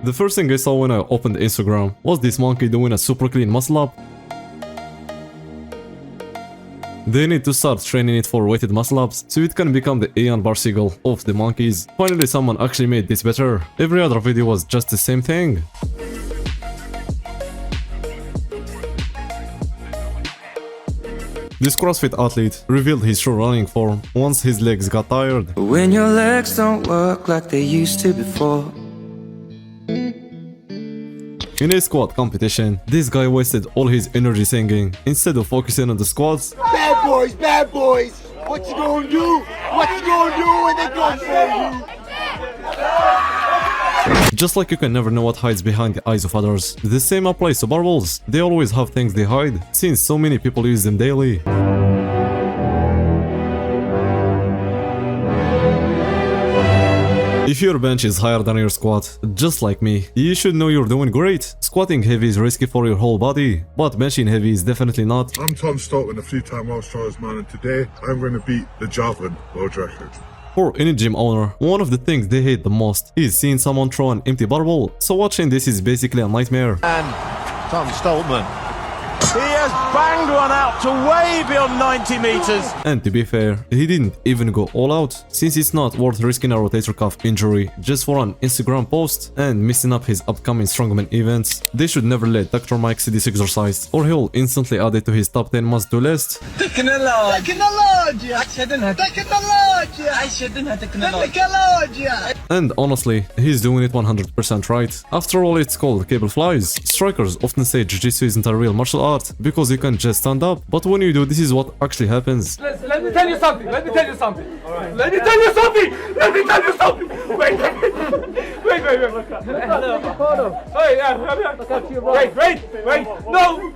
The first thing I saw when I opened Instagram was this monkey doing a super clean muscle up. They need to start training it for weighted muscle ups so it can become the Ian Barsegal of the monkeys. Finally someone actually made this better. Every other video was just the same thing. This CrossFit athlete revealed his true running form once his legs got tired. When your legs don't work like they used to before. In a squat competition, this guy wasted all his energy singing instead of focusing on the squats. Bad boys, what you gonna do? What you gonna do when they come for you? Just like you can never know what hides behind the eyes of others, the same applies to barbells. They always have things they hide, since so many people use them daily. If your bench is higher than your squat, just like me, you should know you're doing great. Squatting heavy is risky for your whole body, but benching heavy is definitely not. I'm Tom Stoltman, a 3-time world strongest man, and today I'm going to beat the javelin world record. For any gym owner, one of the things they hate the most is seeing someone throw an empty barbell, so watching this is basically a nightmare. And Tom Stoltman. He has banged one out to way beyond 90 meters. And to be fair, he didn't even go all out, since it's not worth risking a rotator cuff injury just for an Instagram post and messing up his upcoming strongman events. They should never let Dr. Mike see this exercise, or he'll instantly add it to his top 10 must-do list. And honestly, he's doing it 100% right. After all, it's called cable flies. Strikers often say jiu-jitsu isn't a real martial art because you can just stand up, but when you do, this is what actually happens. Let me tell you something. Let me tell you something. Let me tell you something. Let me tell you something. Wait. Wait. No.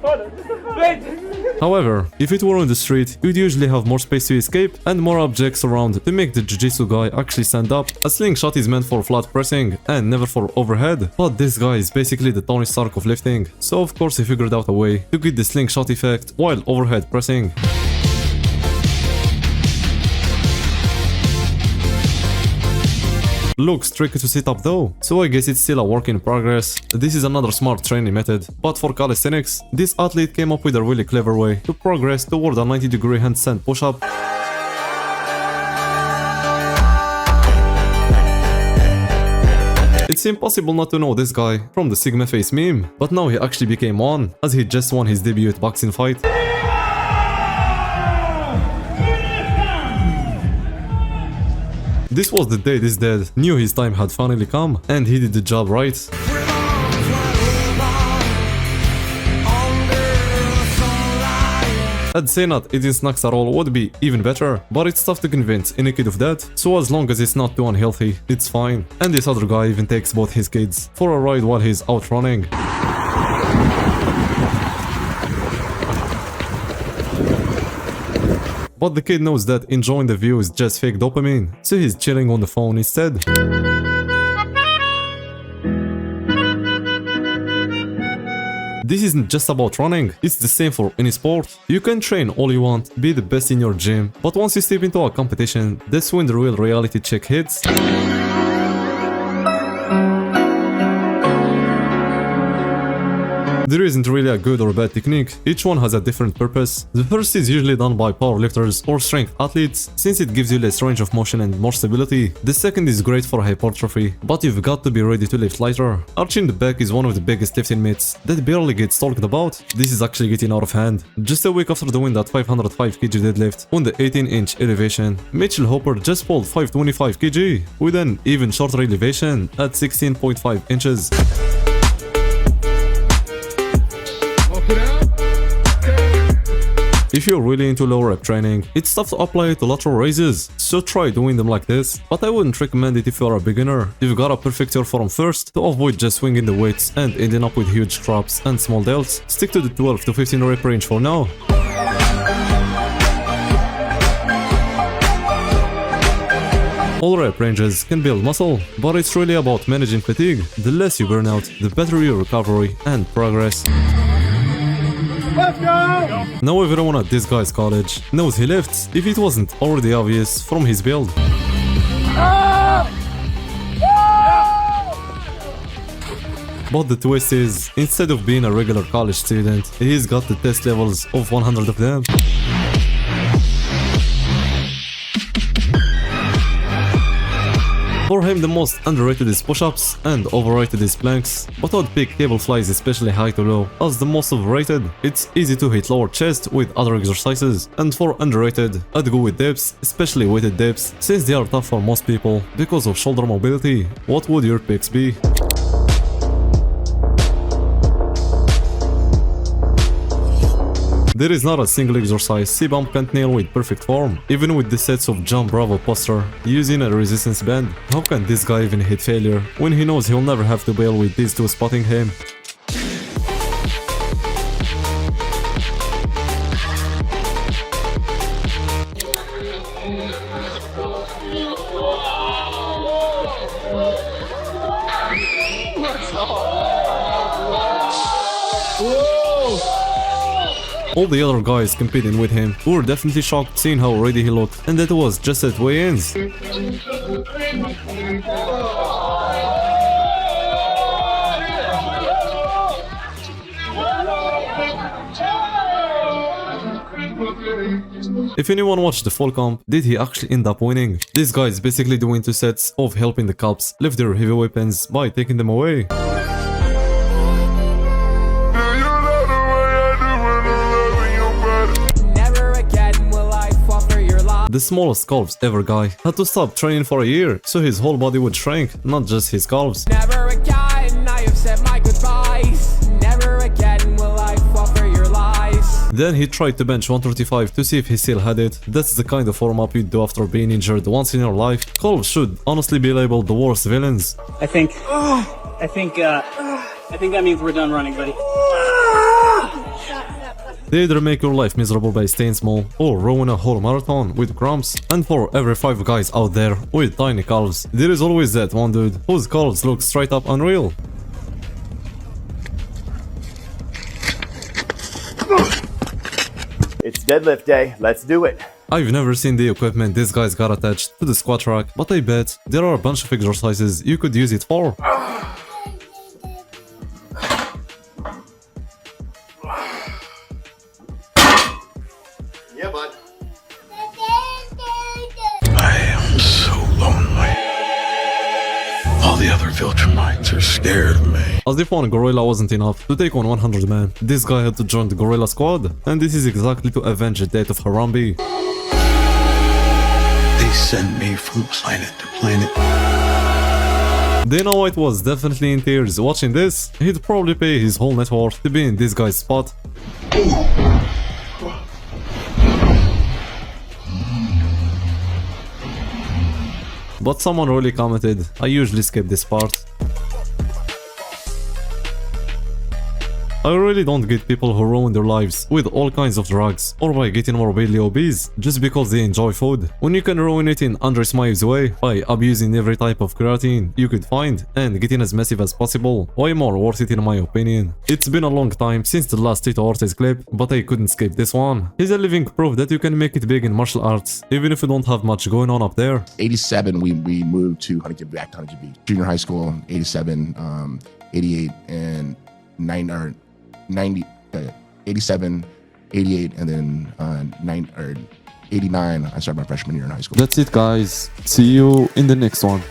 Wait. However, if it were on the street, you'd usually have more space to escape and more objects around to make the jiu-jitsu guy actually stand up. A slingshot is meant for flat pressing and never for overhead, but this guy is basically the Tony Stark of lifting, so of course he figured out a way to get the slingshot effect while overhead pressing. Looks tricky to set up though, so I guess it's still a work in progress. This is another smart training method, but for calisthenics, this athlete came up with a really clever way to progress toward a 90-degree handstand push-up. It's impossible not to know this guy from the Sigma Face meme, but now he actually became one, as he just won his debut boxing fight. This was the day this dad knew his time had finally come, and he did the job right. I'd say not eating snacks at all would be even better, but it's tough to convince any kid of that, so as long as it's not too unhealthy, it's fine. And this other guy even takes both his kids for a ride while he's out running. But the kid knows that enjoying the view is just fake dopamine, so he's chilling on the phone instead. This isn't just about running, it's the same for any sport. You can train all you want, be the best in your gym, but once you step into a competition, that's when the real reality check hits. There isn't really a good or bad technique, each one has a different purpose. The first is usually done by powerlifters or strength athletes, since it gives you less range of motion and more stability. The second is great for hypertrophy, but you've got to be ready to lift lighter. Arching the back is one of the biggest lifting myths that barely gets talked about. This is actually getting out of hand. Just a week after doing that 505 kg deadlift on the 18-inch elevation, Mitchell Hopper just pulled 525 kg with an even shorter elevation at 16.5 inches. If you're really into low rep training, it's tough to apply it to lateral raises, so try doing them like this, but I wouldn't recommend it if you're a beginner. You've gotta perfect your form first to avoid just swinging the weights and ending up with huge traps and small delts. Stick to the 12 to 15 rep range for now. All rep ranges can build muscle, but it's really about managing fatigue. The less you burn out, the better your recovery and progress. Let's go! Now everyone at this guy's college knows he lifts, if it wasn't already obvious from his build. But the twist is, instead of being a regular college student, he's got the test levels of 100 of them. For him, the most underrated is push-ups and overrated is planks, but I'd pick cable flies, especially high to low, as the most overrated. It's easy to hit lower chest with other exercises, and for underrated, I'd go with dips, especially weighted dips, since they are tough for most people because of shoulder mobility. What would your picks be? There is not a single exercise C-Bump can't nail with perfect form, even with the sets of jump bravo posture, using a resistance band. How can this guy even hit failure, when he knows he'll never have to bail with these two spotting him? All the other guys competing with him were definitely shocked seeing how ready he looked, and that was just at weigh-ins. If anyone watched the full comp, did he actually end up winning? This guy is basically doing 2 sets of helping the cops lift their heavy weapons by taking them away. The smallest calves ever guy had to stop training for a year so his whole body would shrink, not just his calves. Never again, I have said my goodbyes. Never again will I fall for your lies. Then he tried to bench 135 to see if he still had it. That's the kind of warm-up you'd do after being injured once in your life. Calves should honestly be labeled the worst villains. I think that means we're done running, buddy. They either make your life miserable by staying small, or ruin a whole marathon with cramps. And for every 5 guys out there with tiny calves, there is always that one dude whose calves look straight up unreal. It's deadlift day, let's do it. I've never seen the equipment this guy's got attached to the squat rack, but I bet there are a bunch of exercises you could use it for. Yeah, bud. I am so lonely. All the other Viltrumites are scared of me. As if one gorilla wasn't enough to take on 100 men, this guy had to join the gorilla squad, and this is exactly to avenge the death of Harambe. They sent me from planet to planet. Dana White was definitely in tears watching this. He'd probably pay his whole net worth to be in this guy's spot. But someone really commented, I usually skip this part. I really don't get people who ruin their lives with all kinds of drugs or by getting morbidly obese just because they enjoy food, when you can ruin it in Andres Maiv's way by abusing every type of creatine you could find and getting as massive as possible. Way more worth it in my opinion. It's been a long time since the last Tito Ortiz clip, but I couldn't skip this one. He's a living proof that you can make it big in martial arts, even if you don't have much going on up there. 87, we moved to Huntington Beach. Junior high school, 87, 88, and 87, 88, and then 89. I started my freshman year in high school. That's it guys. See you in the next one.